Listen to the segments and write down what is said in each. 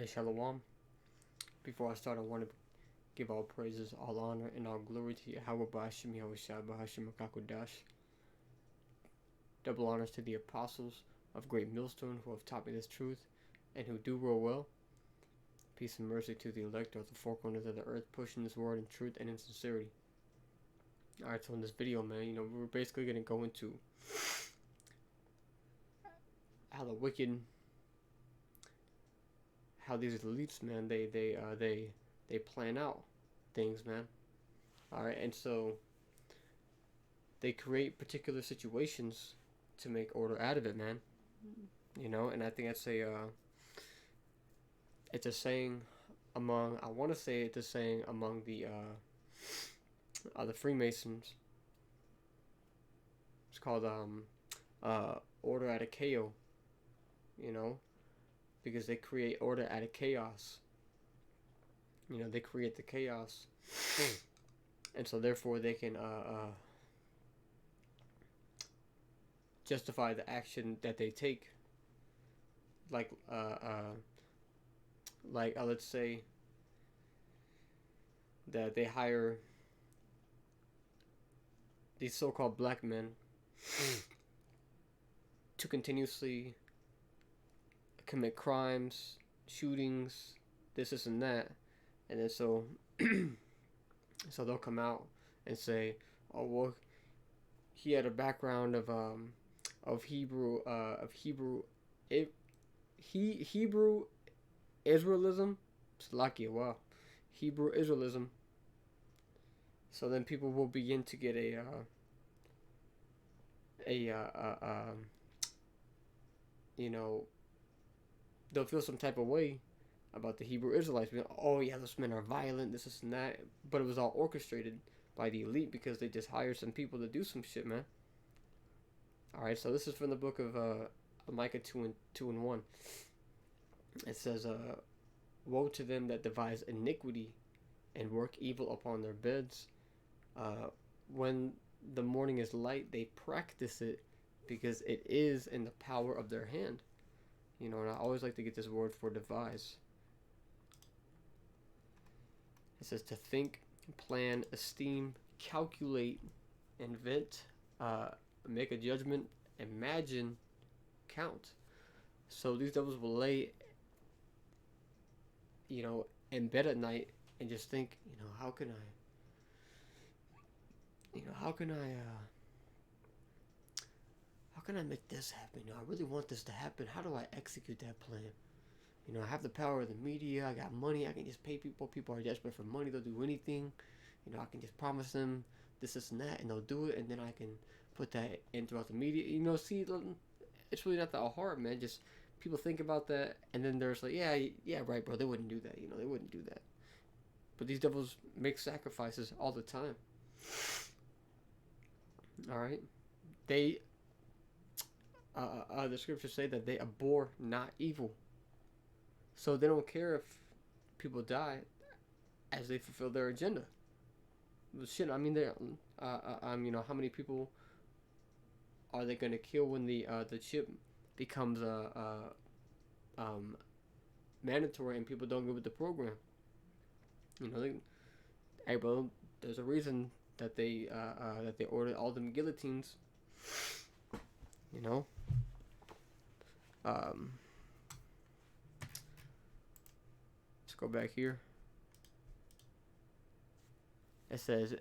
Hey, Shalom. Before I start, I want to give all praises, all honor, and all glory to Yahweh Ba'ashim Yahushua Ba'ashim Makakodash. Double honors to the apostles of Great Millstone who have taught me this truth and who do rule well. Peace and mercy to the elect of the four corners of the earth, pushing this word in truth and in sincerity. Alright, so in this video, man, we're basically going to go into how the wicked, how these elites, man, they plan out things, man. Alright, and so they create particular situations to make order out of it, man. And I think that's it's a saying among, I want to say it's a saying among the Freemasons. It's called order out of chaos, because they create order out of chaos. They create the chaos, and so therefore they can justify the action that they take. Like let's say that they hire these so-called black men to continuously commit crimes, shootings, this and that, and then so they'll come out and say, oh well, he had a background of Hebrew Israelism. Wow, Hebrew Israelism. So then people will begin to get they'll feel some type of way about the Hebrew Israelites. Oh yeah, those men are violent, this and that. But it was all orchestrated by the elite because they just hired some people to do some shit, man. Alright, so this is from the book of Micah 2 and 1. It says, woe to them that devise iniquity and work evil upon their beds. When the morning is light, they practice it because it is in the power of their hand. And I always like to get this word for devise. It says to think, plan, esteem, calculate, invent, make a judgment, imagine, count. So these devils will lay, in bed at night and just think, how can I make this happen? I really want this to happen. How do I execute that plan? I have the power of the media. I got money. I can just pay people. People are desperate for money. They'll do anything. I can just promise them this and that, and they'll do it. And then I can put that in throughout the media. See, it's really not that hard, man. Just people think about that, and then they're just like, yeah, right, bro. They wouldn't do that. They wouldn't do that. But these devils make sacrifices all the time. All right, they. The scriptures say that they abhor not evil. So they don't care if people die as they fulfill their agenda. Shit, I mean, how many people are they going to kill when the chip becomes mandatory and people don't go with the program? Hey, bro, there's a reason that they ordered all them guillotines. Let's go back here. It says,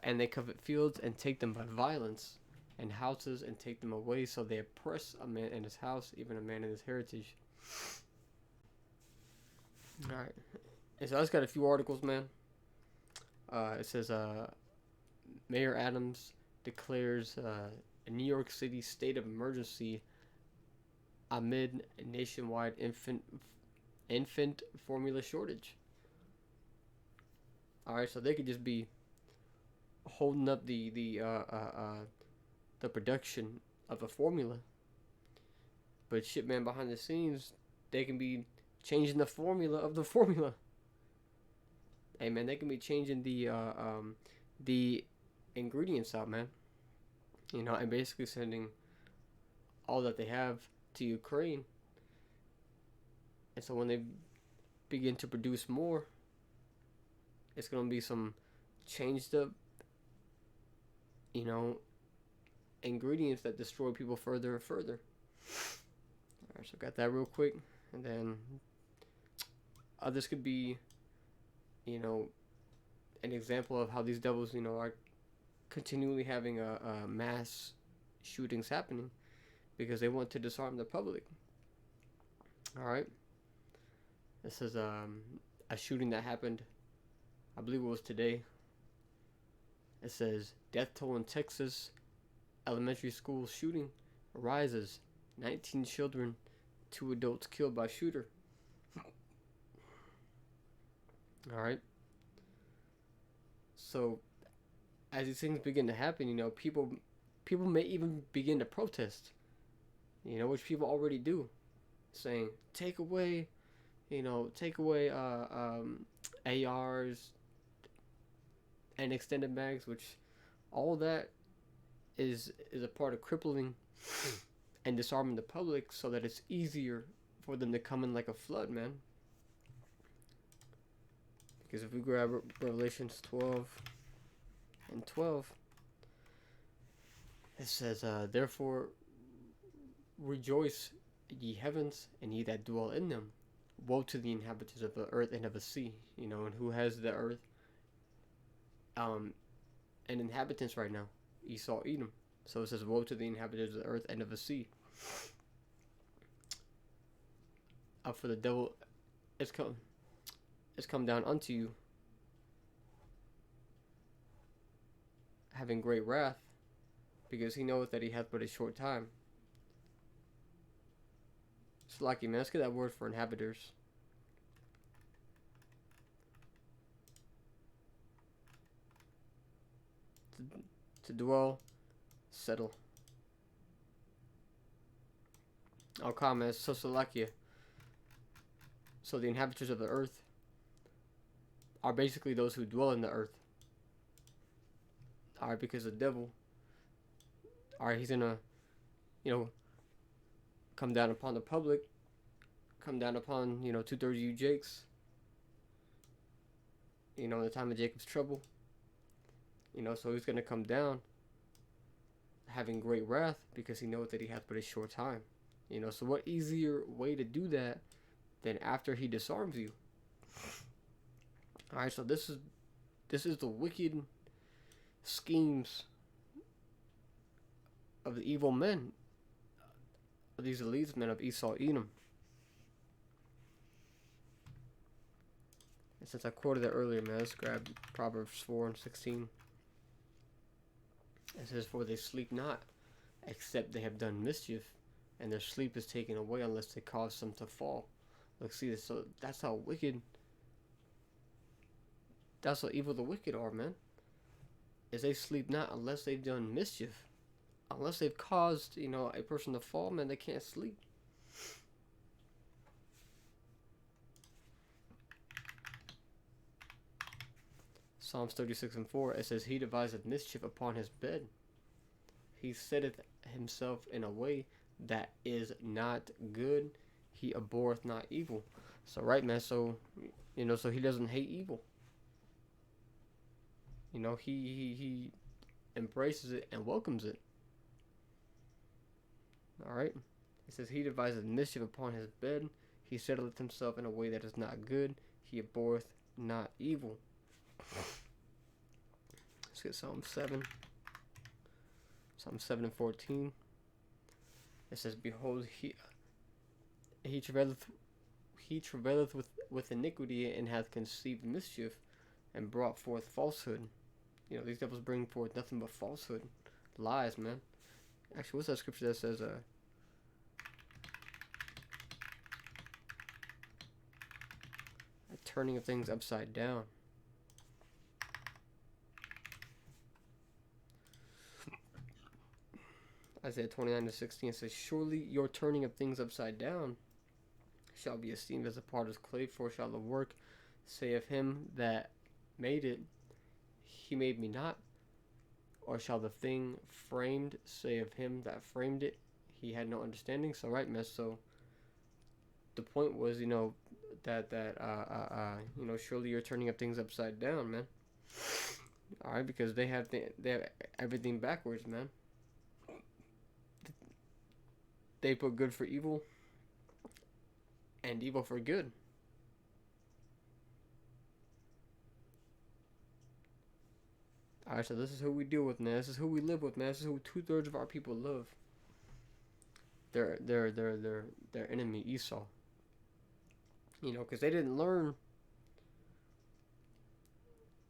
and they covet fields and take them by violence, and houses and take them away. So they oppress a man in his house, even a man in his heritage. All right. And so I just got a few articles, man. It says, Mayor Adams declares a New York City state of emergency amid a nationwide infant formula shortage. Alright, so they could just be holding up the production of a formula, but shit, man, behind the scenes they can be changing the formula of the formula. Hey, man, they can be changing the ingredients out, man. And basically sending all that they have to Ukraine And so when they begin to produce more, it's going to be some changed up, you know, ingredients that destroy people further and further. Alright, so got that real quick. And then others could be, you know, an example of how these devils, you know, are continually having a mass shootings happening because they want to disarm the public. Alright. This is a shooting that happened, I believe it was today. It says, death toll in Texas elementary school shooting rises. 19 children, 2 adults killed by shooter. Alright. So, as these things begin to happen, you know, people may even begin to protest. You know, which people already do. Saying, take away ARs and extended mags, which all that is a part of crippling and disarming the public so that it's easier for them to come in like a flood, man. Because if we grab Revelations 12:12, it says, therefore rejoice, ye heavens, and ye that dwell in them. Woe to the inhabitants of the earth and of the sea. You know, and who has the earth and inhabitants right now? Esau, Edom. So it says, woe to the inhabitants of the earth and of the sea. For the devil is come down unto you, having great wrath, because he knoweth that he hath but a short time. It's lucky, man. Let's get that word for inhabitants. To dwell, settle. I'll comment. So Slovakia. So the inhabitants of the earth are basically those who dwell in the earth. Alright, because the devil, alright, he's gonna, you know, come down upon the public, come down upon, you know, 2/3 of you Jakes, you know, in the time of Jacob's trouble. You know, so he's gonna come down having great wrath because he knows that he hath but a short time. You know, so what easier way to do that than after he disarms you? Alright, so this is the wicked schemes of the evil men, of these elites men of Esau, Edom. And since I quoted that earlier, man, let's grab Proverbs 4:16. It says, for they sleep not, except they have done mischief, and their sleep is taken away unless they cause them to fall. Look, see this. So that's how wicked, that's how evil the wicked are, man. Is they sleep not unless they've done mischief. Unless they've caused, you know, a person to fall, man, they can't sleep. Psalms 36:4, it says, he deviseth mischief upon his bed. He setteth himself in a way that is not good. He abhorreth not evil. So, right, man, so, you know, so he doesn't hate evil. You know, he embraces it and welcomes it. Alright? It says, he deviseth mischief upon his bed. He settleth himself in a way that is not good. He abhorreth not evil. Let's get Psalm 7. Psalm 7:14. It says, behold, he travaileth with iniquity, and hath conceived mischief, and brought forth falsehood. You know, these devils bring forth nothing but falsehood. Lies, man. Actually, what's that scripture that says, a turning of things upside down? Isaiah 29:16 says, surely your turning of things upside down shall be esteemed as a potter's clay, for shall the work say of him that made it, he made me not? Or shall the thing framed say of him that framed it, he had no understanding? So, right, man, so the point was, surely you're turning up things upside down, man. All right, because they have everything backwards, man. They put good for evil and evil for good. All right, so this is who we deal with, man. This is who we live with, man. This is who 2/3 of our people live. Their enemy Esau. Because they didn't learn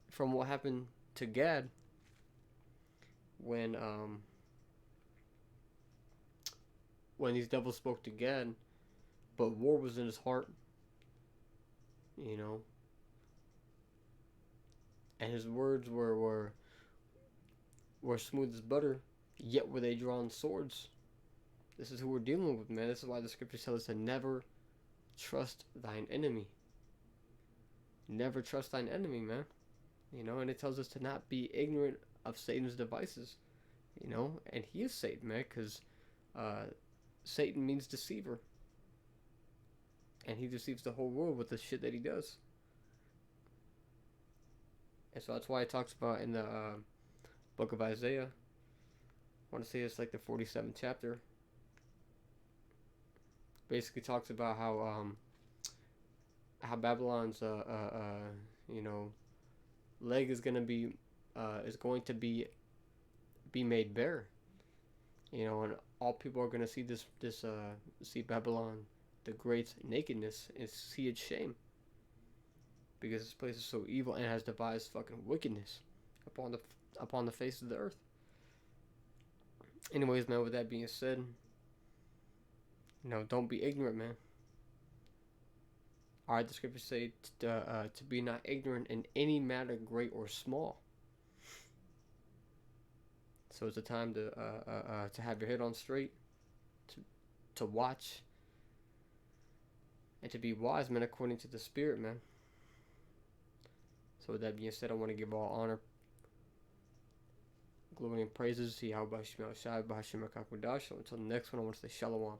from what happened to Gad when when these devils spoke to Gad, but war was in his heart, you know, and his words were smooth as butter, yet were they drawn swords. This is who we're dealing with, man. This is why the scriptures tell us to never trust thine enemy. Never trust thine enemy, man. And it tells us to not be ignorant of Satan's devices. And he is Satan, man, because Satan means deceiver. And he deceives the whole world with the shit that he does. And so that's why it talks about in the book of Isaiah, I want to say it's like the 47th chapter, basically talks about how Babylon's leg is going to be made bare, and all people are going to see see Babylon the great nakedness and see its shame, because this place is so evil and has devised fucking wickedness upon the face of the earth. Anyways, man, with that being said, don't be ignorant, man. Alright, the scriptures say to be not ignorant in any matter, great or small. So it's a time to have your head on straight, to watch, and to be wise, man, according to the Spirit, man. So with that being said, I want to give all honor, glory, and praises to Yahweh Shai B'Hashem HaKadosh. Until the next one, I want to say Shalom.